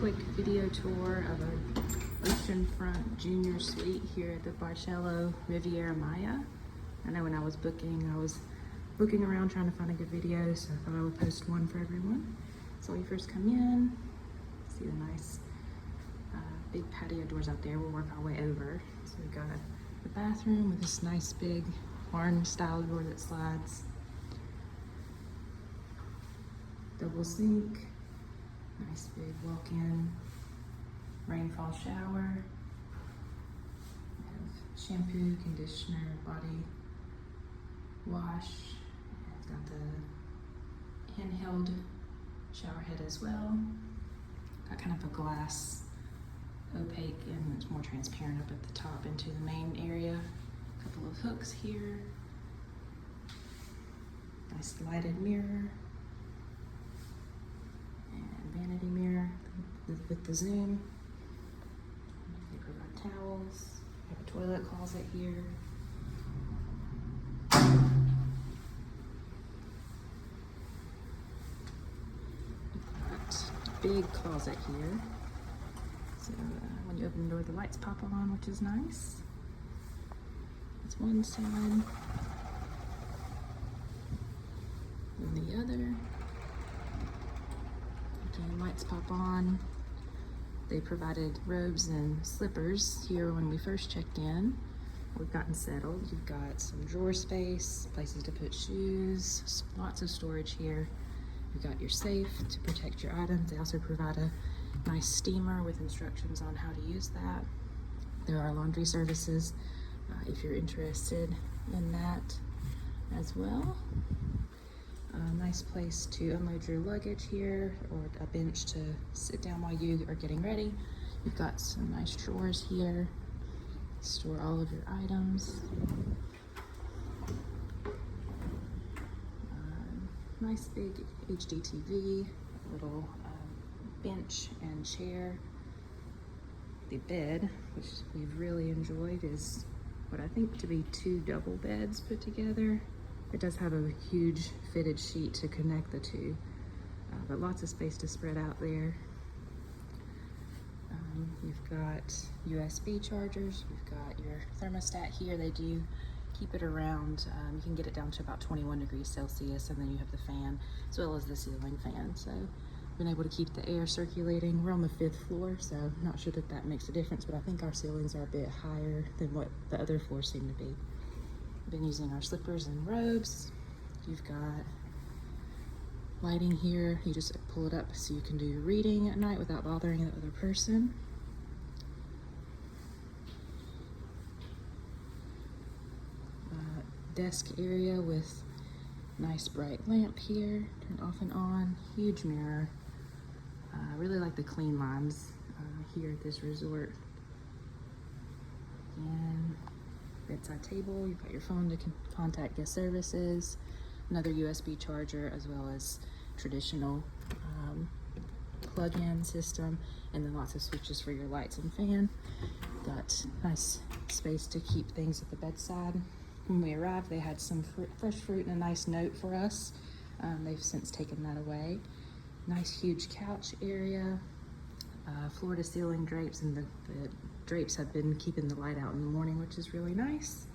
quick video tour of our Oceanfront Junior Suite here at the Barceló Riviera Maya. I know when I was looking around trying to find a good video, so I thought I would post one for everyone. So when you first come in, see the nice big patio doors out there. We'll work our way over. So we've got the bathroom with this nice big barn style door that slides. Double sink, nice big walk-in rainfall shower. We have shampoo, conditioner, body wash. It's got the handheld shower head as well. Got kind of a glass opaque and it's more transparent up at the top into the main area. A couple of hooks here. Nice lighted mirror. And vanity mirror with the zoom. They provide towels. We have a toilet closet here. Big closet here. So when you open the door, the lights pop on, which is nice. That's one side. And the other. Again, lights pop on. They provided robes and slippers here when we first checked in. We've gotten settled. You've got some drawer space, places to put shoes, lots of storage here. You've got your safe to protect your items. They also provide a nice steamer with instructions on how to use that. There are laundry services if you're interested in that as well. Nice place to unload your luggage here, or a bench to sit down while you are getting ready. You've got some nice drawers here. Store all of your items. Nice big HD TV, little bench and chair. The bed, which we've really enjoyed, is what I think to be 2 double beds put together. It does have a huge fitted sheet to connect the two, but lots of space to spread out there. You've got USB chargers, you've got your thermostat here. They do keep it around, you can get it down to about 21 degrees Celsius, and then you have the fan as well as the ceiling fan. So been able to keep the air circulating. We're on the 5th floor, so I'm not sure that makes a difference, but I think our ceilings are a bit higher than what the other floors seem to be. Been using our slippers and robes. You've got lighting here. You just pull it up so you can do your reading at night without bothering the other person. Desk area with nice bright lamp here, turn off and on, huge mirror. I really like the clean lines here at this resort. And bedside table, you've got your phone to contact guest services, another USB charger, as well as traditional plug-in system, and then lots of switches for your lights and fan. Got nice space to keep things at the bedside. When we arrived, they had some fresh fruit and a nice note for us. They've since taken that away. Nice huge couch area, floor to ceiling drapes, and the drapes have been keeping the light out in the morning, which is really nice.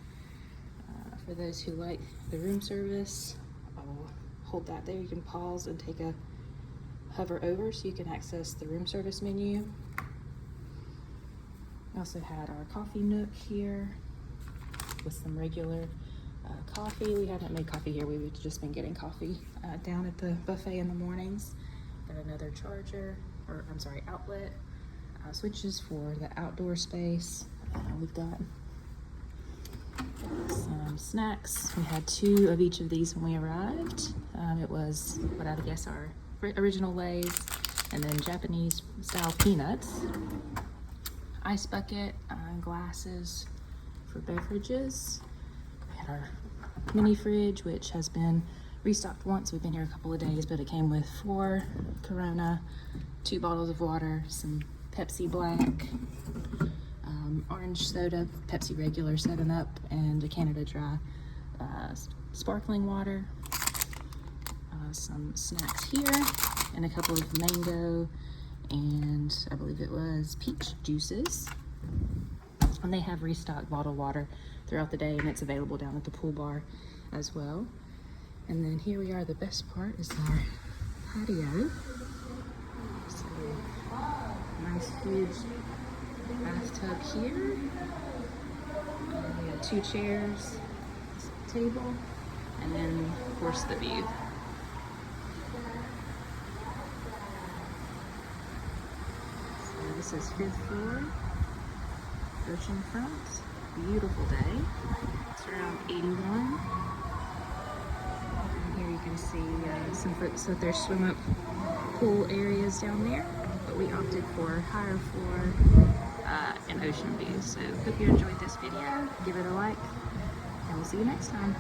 For those who like the room service, I'll hold that there. You can pause and take a hover over so you can access the room service menu. We also had our coffee nook here with some regular coffee. We haven't made coffee here. We've just been getting coffee down at the buffet in the mornings. Got another charger, or I'm sorry, outlet. Switches for the outdoor space. We've got some snacks. We had 2 of each of these when we arrived. It was what I would guess our original Lay's, and then Japanese style peanuts. Ice bucket, glasses for beverages. We had our mini fridge, which has been restocked once. We've been here a couple of days, but it came with 4 Corona, 2 bottles of water, some Pepsi Black, orange soda, Pepsi regular 7-Up, and a Canada Dry sparkling water. Some snacks here, and a couple of mango and I believe it was peach juices. And they have restocked bottled water throughout the day, and it's available down at the pool bar as well. And then here we are, the best part is our patio. So, nice huge bathtub here. And we have 2 chairs, table, and then of course the view. So this is 5th floor, oceanfront. Beautiful day. It's around 81. And here you can see some folks with their swim up pool areas down there. But we opted for higher floor and ocean views. So hope you enjoyed this video. Give it a like, and we'll see you next time.